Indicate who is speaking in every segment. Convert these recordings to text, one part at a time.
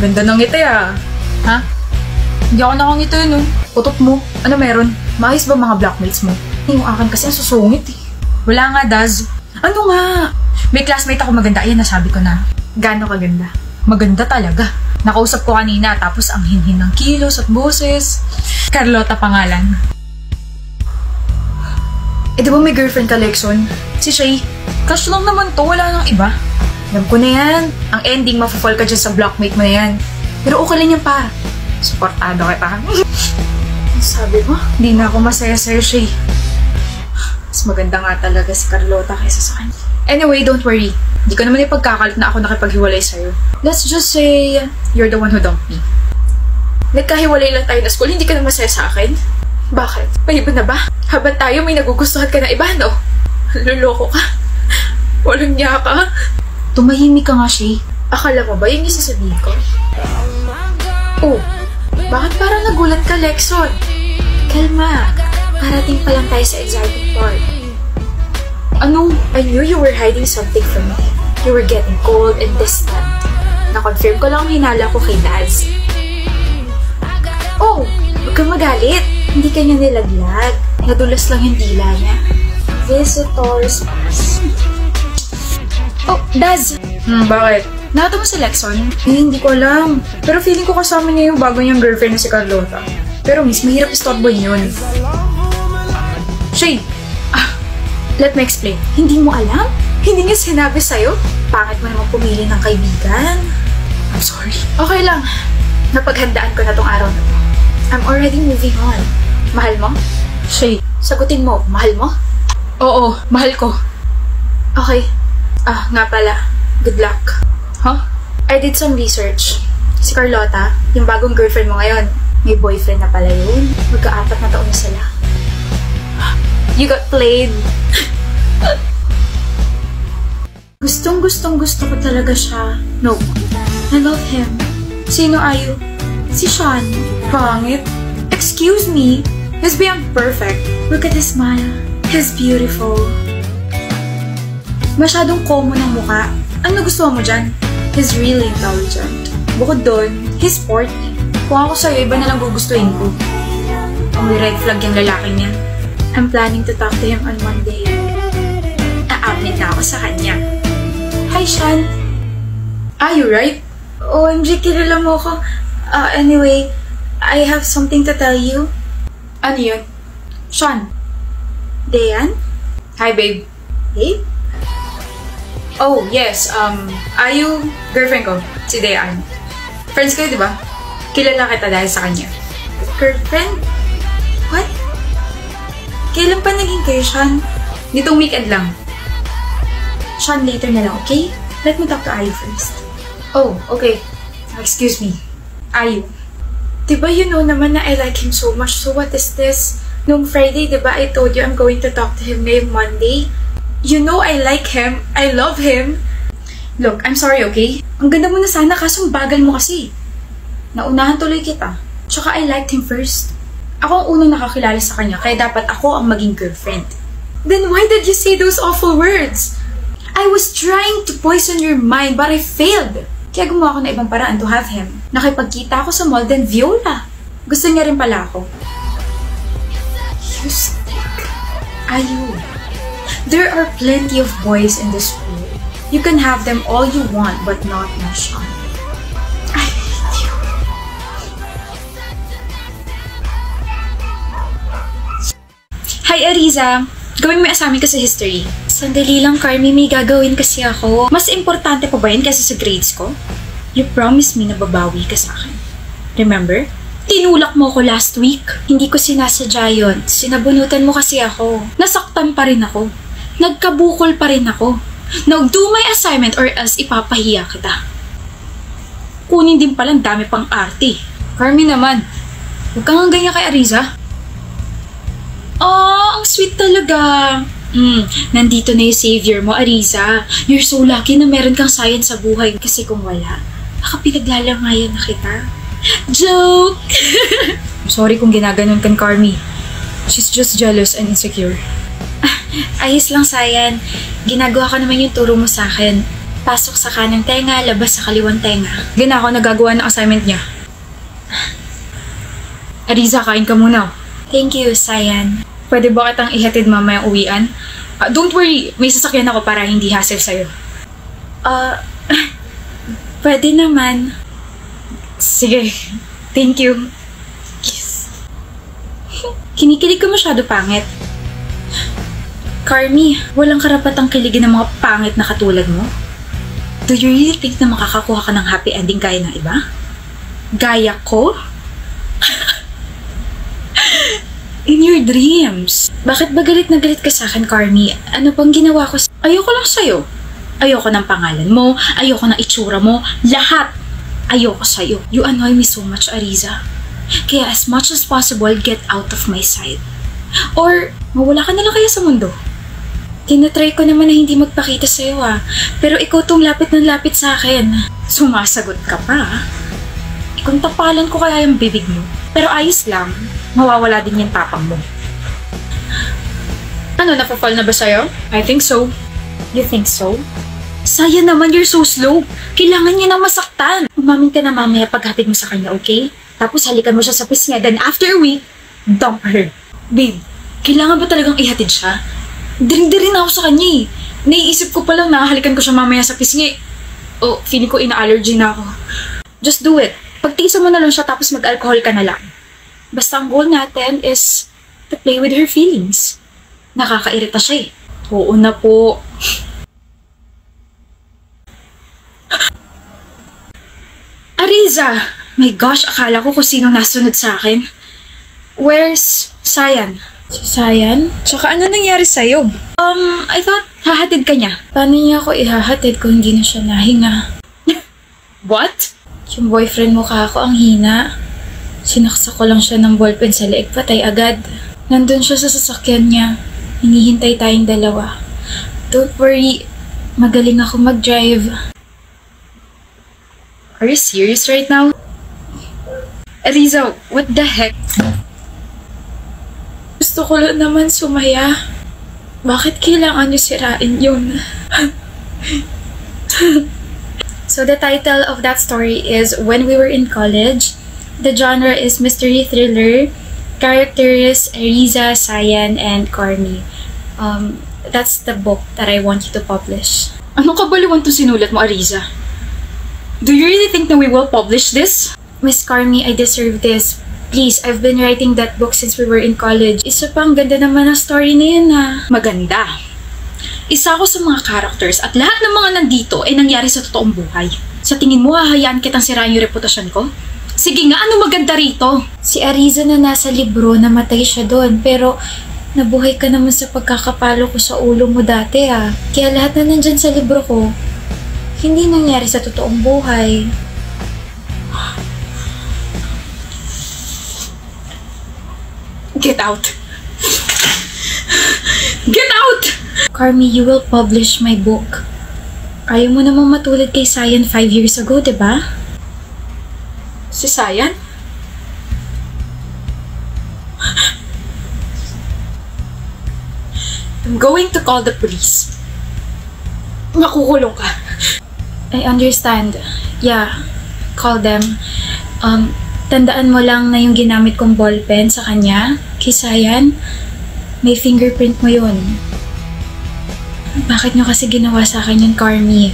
Speaker 1: Ganda ng ngiti ah.
Speaker 2: Ha? Hindi ako nakangiti no.
Speaker 1: Utot mo. Ano meron? Maayos ba mga blockmates mo? Yung akin kasi ang susungit eh.
Speaker 2: Wala nga, Daz.
Speaker 1: Ano nga?
Speaker 2: May classmate ako maganda. Ayan, nasabi ko na.
Speaker 1: Gaano kaganda?
Speaker 2: Maganda talaga. Nakausap ko kanina, tapos ang hinhin ng kilos at boses. Carlota pangalan.
Speaker 1: Eh di ba may girlfriend ka, Lexon?
Speaker 2: Si Shay. Crush lang naman to, wala nang iba.
Speaker 1: Alam ko na yan. Ang ending, mafafall ka dyan sa blockmate mo na yan. Pero okay lang yan pa. Supportado kita. Sabi mo, hindi na ako masaya sa'yo, Shay. Mas maganda nga talaga si Carlota kaysa sa kanya. Anyway, don't worry. Hindi ko naman ipagkakalit na ako nakipaghiwalay sa'yo. Let's just say, you're the one who dumped me. Nagkahiwalay lang tayo na school, hindi ka na masaya sa akin? Bakit? Paiba na ba? Habang tayo may nagugustuhan ka na iba, no? Luloko ka. Walang niya ka.
Speaker 2: Tumahimik ka nga, Shay.
Speaker 1: Akala mo ba yung isasabihin ko? Oh, bakit parang nagulat ka, Lexon? Kalma. Parating pa lang tayo sa exciting part. Ano? I knew you were hiding something from me. You were getting cold and distant. Na-confirm ko lang ang hinala ko kay Daz. Oh, huwag kang magalit. Hindi ka niya nilaglag. Nadulas lang yung dila niya. Visitor's pass. Oh, Daz!
Speaker 2: Bakit?
Speaker 1: Nakita mo si Lexon? Eh, hindi ko alam. Pero feeling ko kasama niya yung bago niyang girlfriend na si Carlota. Pero miss, mahirap istorboy yun. Shay! Let me explain. Hindi mo alam? Hindi niya sinabi sa'yo? Pangit mo naman pumili ng kaibigan.
Speaker 2: I'm sorry.
Speaker 1: Okay lang. Napaghandaan ko na tong araw na to. I'm already moving on. Mahal mo?
Speaker 2: Shay.
Speaker 1: Sagutin mo, mahal mo?
Speaker 2: Oo, mahal ko.
Speaker 1: Okay. Nga pala. Good luck.
Speaker 2: Huh?
Speaker 1: I did some research. Si Carlota, yung bagong girlfriend mo ngayon, may boyfriend na pala yun. Magka-4 na taon na sila. You got played. Gusto ko talaga siya. No. I love him. Sino ayo? Si Sean. Pangit. Excuse me. He's beyond perfect. Look at his smile. He's beautiful. Masyadong common ang mukha. Ano gusto mo dyan? He's really intelligent. Bukod doon, he's sporty. Kung ako sa'yo, iba na lang gugustuhin ko. Only red flag yung lalaki niya. I'm planning to talk to him on Monday. Aamin na ako sa kanya. Hi, Sean. Are you right? OMG, kilala mo ko. Anyway, I have something to tell you. Ano yun? Sean. Dayan?
Speaker 2: Hi, babe.
Speaker 1: Babe?
Speaker 2: Oh, yes. Ayu, girlfriend ko. Si Dayan. Friends kayo, di ba? Kilala kita dahil sa kanya.
Speaker 1: Girlfriend? What? Kailan pa naging kayo, Sean?
Speaker 2: Nitong weekend lang.
Speaker 1: Sean, later na lang, okay? Let me talk to Ayu first.
Speaker 2: Oh, okay. Excuse me. Ayu.
Speaker 1: Diba you know naman na I like him so much, so what is this? Noong Friday, diba I told you I'm going to talk to him ngayong Monday? You know I like him. I love him.
Speaker 2: Look, I'm sorry, okay?
Speaker 1: Ang ganda mo na sana kaso ang bagal mo kasi. Naunahan tuloy kita. Tsaka I liked him first. Ako ang unang nakakilala sa kanya, kaya dapat ako ang maging girlfriend. Then why did you say those awful words? I was trying to poison your mind, but I failed. Kaya gumawa ako ng ibang paraan to have him. Nakipagkita ako sa mall, then Viola. Gusto niya rin pala ako. You stink. Ayu. There are plenty of boys in this world. You can have them all you want, but not my Sean. I hate you. Hi, Ariza. Gawin mo yung assignment ko sa history. Sandali lang, Carmi. May gagawin kasi ako. Mas importante pa ba yun kasi sa grades ko? You promised me na babawi ka sa akin. Remember? Tinulak mo ako last week. Hindi ko sinasadya yun. Sinabunutan mo kasi ako. Nasaktan pa rin ako. Nagkabukol pa rin ako. Now, do my assignment or else ipapahiya kita. Kunin din palang dami pang arte.
Speaker 2: Carmi naman.
Speaker 1: Huwag kang ganyan kay Ariza. Oh, ang sweet talaga. Nandito na yung savior mo, Ariza. You're so lucky na meron kang science sa buhay. Kasi kung wala, baka pinaglalangayan na kita. Joke!
Speaker 2: I'm sorry kung ginaganon kan Carmi. She's just jealous and insecure.
Speaker 1: Ayos lang, Sayan. Ginagawa ko naman yung turo mo sa akin. Pasok sa kanang tenga, labas sa kaliwang tenga.
Speaker 2: Gina ako nagagawa ng assignment niya. Ariza, kain ka muna.
Speaker 1: Thank you, Sayan.
Speaker 2: Pwede ba kitang ihatid mamaya uwian? Don't worry, may sasakyan ako para hindi hassle sa'yo.
Speaker 1: Pwede naman.
Speaker 2: Sige, thank you.
Speaker 1: Yes. Kinikilig ka masyado pangit. Carmi, walang karapatang kiligin ng mga pangit na katulad mo. Do you really think na makakakuha ka ng happy ending gaya ng iba? Gaya ko? In your dreams. Bakit ba galit na galit ka sa akin, Carmi? Ano pang ginawa ko? Ayoko lang sa'yo. Ayoko ng pangalan mo. Ayoko ng itsura mo. Lahat. Ayoko sa'yo. You annoy me so much, Ariza. Kaya as much as possible, get out of my sight. Or, mawala ka na lang kaya sa mundo. Tinatry ko naman na hindi magpakita sa'yo pero ikaw tong lapit ng lapit sa akin. Sumasagot ka pa. Kung tapalan ko kaya yung bibig mo. Pero ayos lang, mawawala din yung tapang mo.
Speaker 2: Ano, napapal na ba sa'yo? I think so.
Speaker 1: You think so? Sayang naman, you're so slow. Kailangan niya na masaktan. Umamin ka na mamaya paghatid mo sa kanya, okay? Tapos halikan mo siya sa pisngi, then after a week, dump her.
Speaker 2: Babe, kailangan ba talagang ihatid siya? Diring-diring na ako sa kanya eh. Naiisip ko palang nakahalikan ko siya mamaya sa pisngi. Oh, feeling ko ina-allergy na ako.
Speaker 1: Just do it. Pagtiisan mo na lang siya tapos mag-alcohol ka na lang. Basta ang goal natin is to play with her feelings. Nakakairita siya eh.
Speaker 2: Oo na po.
Speaker 1: Ariza! My gosh, akala ko kung sino nasunod sa akin. Where's Sayan? Si Sayan?
Speaker 2: Tsaka ano nangyari sa'yo?
Speaker 1: I thought hahatid ka niya. Paano niya ako ihahatid kung hindi na siya nahinga?
Speaker 2: What?
Speaker 1: Yung boyfriend mo kako ang hina. Sinaksak ko lang siya ng ballpen sa leeg, patay agad. Nandun siya sa sasakyan niya. Hinihintay tayong dalawa. Don't worry, magaling ako mag-drive.
Speaker 2: Are you serious right now? Ariza, what the heck?
Speaker 1: Gusto ko lang naman sumaya. Bakit kailangan niyo sirain yun? So the title of that story is When We Were in College. The genre is mystery thriller. Characters Ariza, Sayan, and Carmi. That's the book that I want you to publish.
Speaker 2: Anong kabaliwan to sinulat mo, Ariza? Do you really think that we will publish this?
Speaker 1: Miss Carmi, I deserve this. Please, I've been writing that book since we were in college. Isa pa, ang ganda naman ang story na yun
Speaker 2: Maganda. Isa ako sa mga characters at lahat ng mga nandito ay nangyari sa totoong buhay. Sa tingin mo, hahayaan kitang sirain yung reputasyon ko? Sige nga, ano maganda rito?
Speaker 1: Si Ariza na nasa libro, namatay siya doon. Pero nabuhay ka naman sa pagkakapalo ko sa ulo mo dati Kaya lahat na nandyan sa libro ko, hindi nangyari sa totoong buhay.
Speaker 2: Get out! Get out!
Speaker 1: Carmi, you will publish my book. Ayaw mo namang matulad kay Sayan 5 years ago, diba?
Speaker 2: Si Sayan? I'm going to call the police. Makukulong ka.
Speaker 1: I understand. Yeah, call them. Tandaan mo lang na yung ginamit kong ballpen sa kanya, kay Sayan, may fingerprint mo yun. Bakit nyo kasi ginawa sa akin yun, Carmi?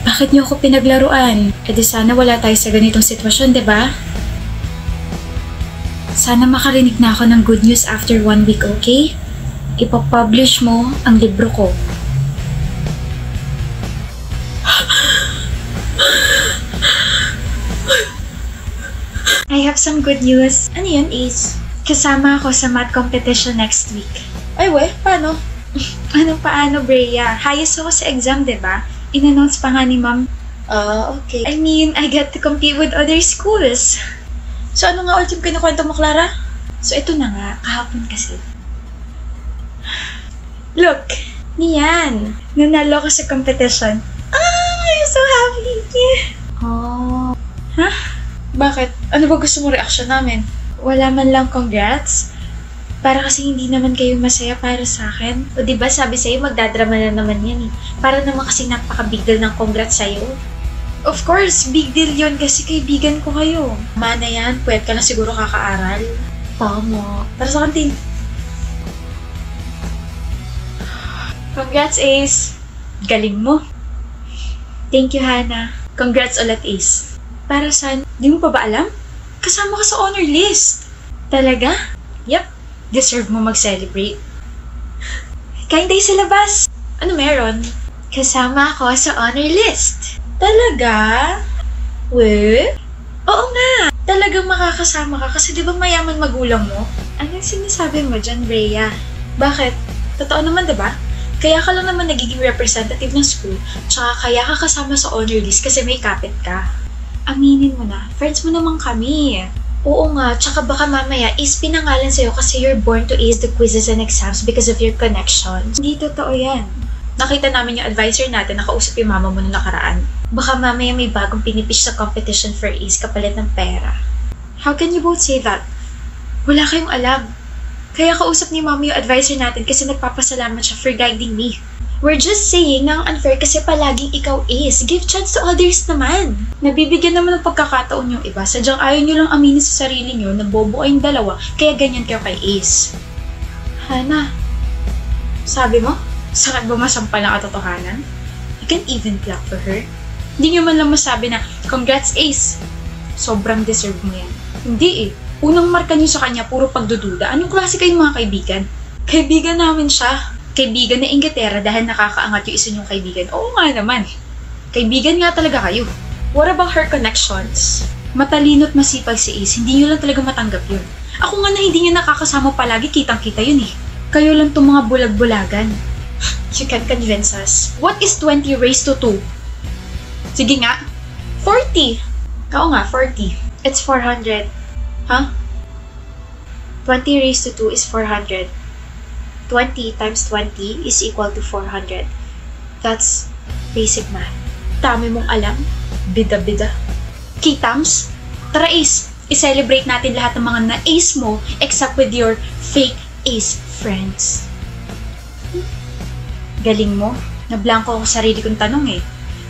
Speaker 1: Bakit nyo ako pinaglaruan? E di sana wala tayo sa ganitong sitwasyon, diba? Sana makarinig na ako ng good news after 1 week, okay? Ipapublish mo ang libro ko. I have some good news. Ano yun, Ace? Kasama ako sa math competition next week.
Speaker 2: Ay, we, paano?
Speaker 1: Ano paano, Brea? Highest ako sa exam, diba? In-announce pa nga ni Ma'am.
Speaker 2: Okay.
Speaker 1: I mean, I get to compete with other schools.
Speaker 2: So, ano nga ulit yung kinukwento mo, Clara?
Speaker 1: So, ito na nga. Kahapon kasi. Look! Niyan! Nanalo ako sa competition. I'm so happy!
Speaker 2: Oh.
Speaker 1: Huh?
Speaker 2: Bakit? Ano ba gusto mo reaction namin?
Speaker 1: Wala man lang congrats. Para kasi hindi naman kayo masaya para sa akin. O diba sabi sa'yo, magdadrama na naman yan eh. Para naman kasi napaka-big deal ng congrats sa'yo. Of course, big deal yun kasi kaibigan ko kayo. Mana yan, puwet ka na siguro kakaaral. Tama. Tara sa kantin. Congrats, Ace. Galing mo. Thank you, Hannah. Congrats ulit, Ace. Para saan? Di mo pa ba alam? Kasama ka sa honor list. Talaga? Yep. Deserve mo mag-celebrate. Kain tayo sa labas. Ano meron? Kasama ako sa honor list. Talaga? Oo nga. Talagang makakasama ka kasi di ba mayaman magulang mo? Anong sinasabi mo dyan, Rhea? Bakit? Totoo naman, diba? Kaya ka lang naman nagiging representative ng school, tsaka kaya ka kasama sa honor list kasi may kapit ka. Aminin mo na, friends mo naman kami. Oo nga, tsaka baka mamaya is pinangalan sa'yo kasi you're born to ace the quizzes and exams because of your connections. Hindi totoo yan. Nakita namin yung advisor natin, nakausap yung mama mo nung nakaraan. Baka mamaya may bagong pinipish sa competition for ace kapalit ng pera. How can you both say that? Wala kayong alam. Kaya kausap ni mama yung advisor natin kasi nagpapasalamat siya for guiding me. We're just saying na ang unfair kasi palaging ikaw ace. Give chance to others naman. Nabibigyan naman ng pagkakataon yung iba. Sadyang ayaw nyo lang aminin sa sarili nyo na bobo kayong dalawa kaya ganyan kayo kay Ace. Hannah, sabi mo? Sakit ba masampal ang katotohanan? You can even clap for her. Hindi nyo man lang masabi na, congrats Ace. Sobrang deserve mo yan. Hindi eh. Unang marka nyo sa kanya, puro pagdududa. Anong klase kayong mga kaibigan? Kaibigan namin siya. Kaibigan na Inglaterra dahil nakakaangat yung isa niyong kaibigan. Oo nga naman. Kaibigan nga talaga kayo. What about her connections? Matalino at masipag si Ace. Hindi nyo lang talaga matanggap yun. Ako nga na hindi niya nakakasama palagi, kitang-kita yun eh. Kayo lang tong mga bulag-bulagan. You can convince us. What is 20 raised to 2? Sige nga. 40. Oo nga, 40. It's 400. Huh? 20 raised to 2 is 400. 20 times 20 is equal to 400. That's basic math. Dami mong alam. Bida-bida. Kitams? Tara Ace, i-celebrate natin lahat ng mga na-ace mo except with your fake ace friends. Galing mo. Nablangko ako sa sarili kong tanong eh.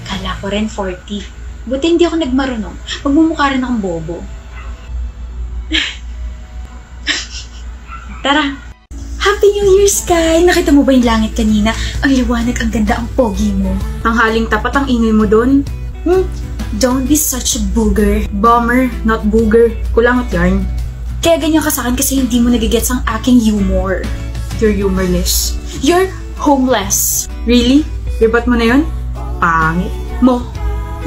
Speaker 1: Kala ko rin 40. Buti hindi ako nagmarunong. Magmumukha rin akong bobo. Tara. Happy New Year, Sky! Nakita mo ba yung langit kanina? Ang liwanag, ang ganda, ang pogi mo. Ang haling tapat ang ingay mo doon. Don't be such a booger. Bomber, not booger. Kulangot yarn. Kaya ganyan ka sa akin kasi hindi mo nagigets ang aking humor. You're humorless. You're homeless. Really? Ribat mo na yun? Pangit. Mo.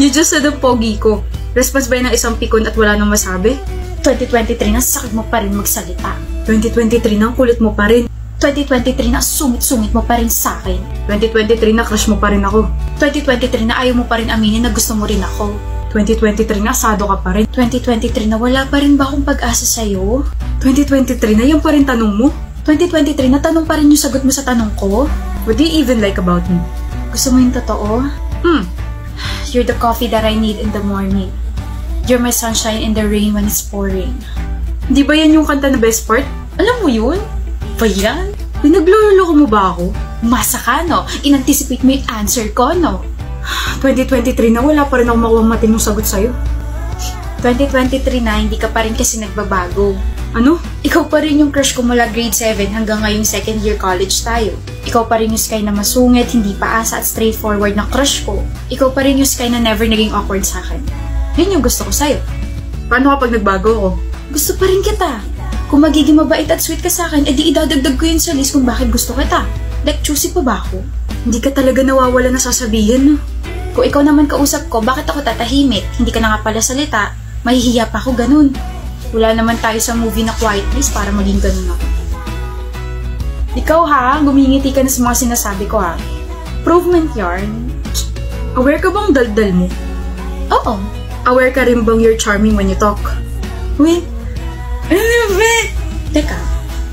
Speaker 1: You just said ang pogi ko. Response ba yun ng isang pikon at wala nang masabi? 2023 na sakit mo pa rin magsalita. 2023 na kulit mo pa rin. 2023 na sungit-sungit mo pa rin sa akin. 2023 na crush mo pa rin ako. 2023 na ayaw mo pa rin aminin na gusto mo rin ako. 2023 na asado ka pa rin. 2023 na wala pa rin ba akong pag-asa sa'yo? 2023 na yung pa rin tanong mo? 2023 na tanong pa rin yung sagot mo sa tanong ko? What do you even like about me? Gusto mo yung totoo? You're the coffee that I need in the morning. You're my sunshine in the rain when it's pouring. Di ba yan yung kanta na best part? Alam mo yun? Ba yan? Pinagloloko mo ba ako? Umasa ka, no? In-anticipate mo yung answer ko, no? 2023 na wala pa rin ako makuha matinong sagot sa'yo. 2023 na hindi ka pa rin kasi nagbabago. Ano? Ikaw pa rin yung crush ko mula grade 7 hanggang ngayong second year college tayo. Ikaw pa rin yung Sky na masungit, hindi paasa at straightforward na crush ko. Ikaw pa rin yung Sky na never naging awkward sa akin. Yun yung gusto ko sa'yo. Paano kapag nagbago ako? Gusto pa rin kita. Kung magiging mabait at sweet ka sa akin, edi idadagdag ko yun sa list kung bakit gusto kita. Like, choosy pa ba ako? Hindi ka talaga nawawala na sasabihin, no? Kung ikaw naman kausap ko, bakit ako tatahimik? Hindi ka na nga pala salita. Mahihiya pa ako ganun. Wala naman tayo sa movie na Quiet Place para maging ganun ako. Ikaw ha, gumingiti ka na sa mga sinasabi ko ha. Provement yarn. Aware ka bang daldal mo? Oo. Aware ka rin bang you're charming when you talk? Wait. Teka,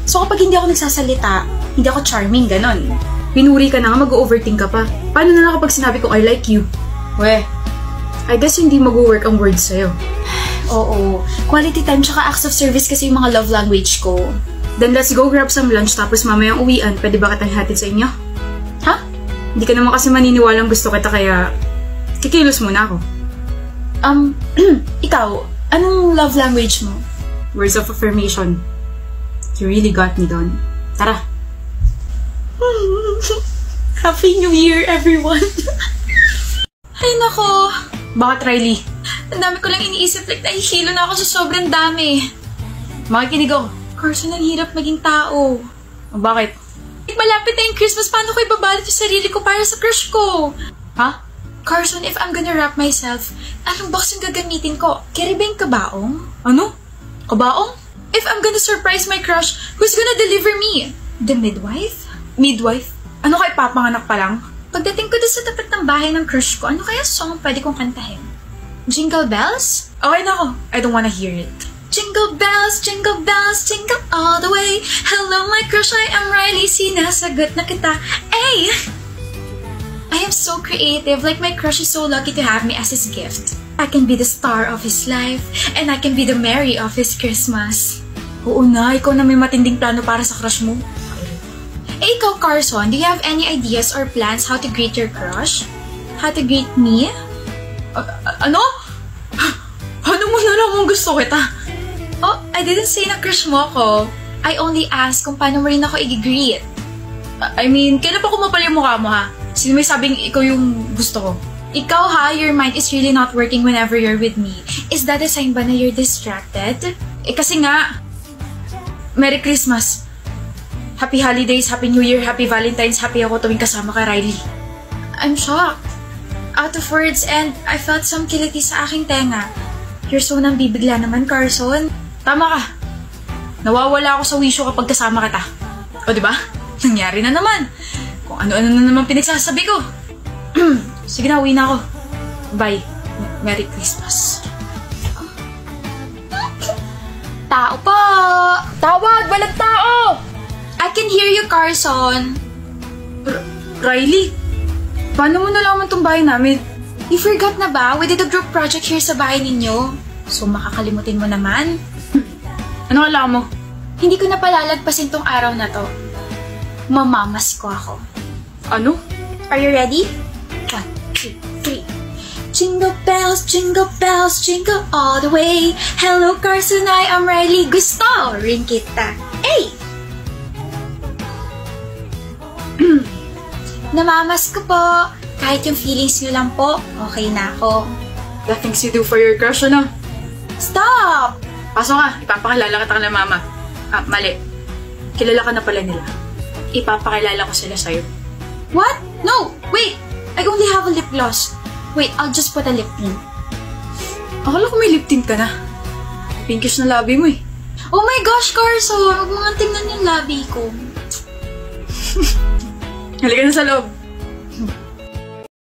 Speaker 1: so kapag hindi ako nagsasalita, hindi ako charming, ganon. Pinuri ka na nga, mag-overthink ka pa. Paano na lang kapag sinabi ko, I like you? I guess hindi mag-work ang words sa'yo. Oo, quality time tsaka acts of service kasi yung mga love language ko. Then let's go grab some lunch tapos mamayang uwian. Pwede ba kitang hatid sa inyo? Ha? Hindi ka naman kasi maniniwalang gusto kita kaya kikilos muna ako. Ikaw, anong love language mo? Words of affirmation. You really got me, Don. Tara. Happy New Year, everyone! Ay nako! Bakit, Riley? Ang dami ko lang iniisip, like nahihilo na ako sa sobrang dami. Makikinig ako. Carson, ang hirap maging tao. Bakit? Like, malapit na yung Christmas, paano ko ibabalot yung sarili ko para sa crush ko? Ha? Carson, if I'm gonna wrap myself, anong box yung gagamitin ko? Carry ba yung kabaong? Ano? Kabaong? If I'm gonna surprise my crush, who's gonna deliver me? The midwife? Midwife? Ano kay papanganak pa lang? Pagdating ko doon sa tapat ng bahay ng crush ko, ano kaya song pwede kong kantahin? Jingle bells? Okay na ako. I don't wanna hear it. Jingle bells, jingle all the way. Hello my crush, I am Riley. Sinasagot na kita. Ay! I am so creative. Like my crush is so lucky to have me as his gift. I can be the star of his life, and I can be the Mary of his Christmas. Oo na, ikaw na may matinding plano para sa crush mo. Eh ikaw, Carson, do you have any ideas or plans how to greet your crush? How to greet me? Ano? Ano mo na lang kung gusto kita? Oh, I didn't say na crush mo ako. I only asked kung paano mo rin ako i-greet. I mean, kailan pa kumapal yung mukha mo ha? Sino may sabing ikaw yung gusto ko? Ikaw ha, your mind is really not working whenever you're with me. Is that a sign ba na you're distracted? Eh kasi nga, Merry Christmas. Happy Holidays, Happy New Year, Happy Valentine's, happy ako tuwing kasama ka, Riley. I'm shocked. Out of words and I felt some kiliti sa aking tenga. You're so nambibigla naman, Carson. Tama ka. Nawawala ako sa wisyo kapag kasama kita. O diba? Nangyari na naman. Kung ano-ano na naman pinagsasabi ko. Sige na, uwi na ako. Bye. Merry Christmas. Tao po! Tawag! Walang tao! I can hear you, Carson. Riley? Paano mo nalaman tong bahay namin? You forgot na ba? We did a group project here sa bahay ninyo. So, makakalimutin mo naman. Ano alam mo? Hindi ko na palalagpasin tong araw na to. Mamamas ko ako. Ano? Are you ready? 1, 2, 3. Jingle bells, jingle all the way. Hello, Carson, I am Riley. Gusto rin kita. Hey! Namamas ko po. Kahit yung feelings nyo lang po, okay na ako. The things you do for your crush, ano? Stop! Pasok ka, ipapakilala ka kay mama. Mali. Kilala ka na pala nila. Ipapakilala ko sila sa'yo. What? No! Wait! I only have a lip gloss. Wait, I'll just put a lip tint. Akala ko may lip tint ka na. Pinkish na labi mo eh. Oh my gosh, Carson! Huwag mo nga tingnan yung labi ko. Halika na sa loob.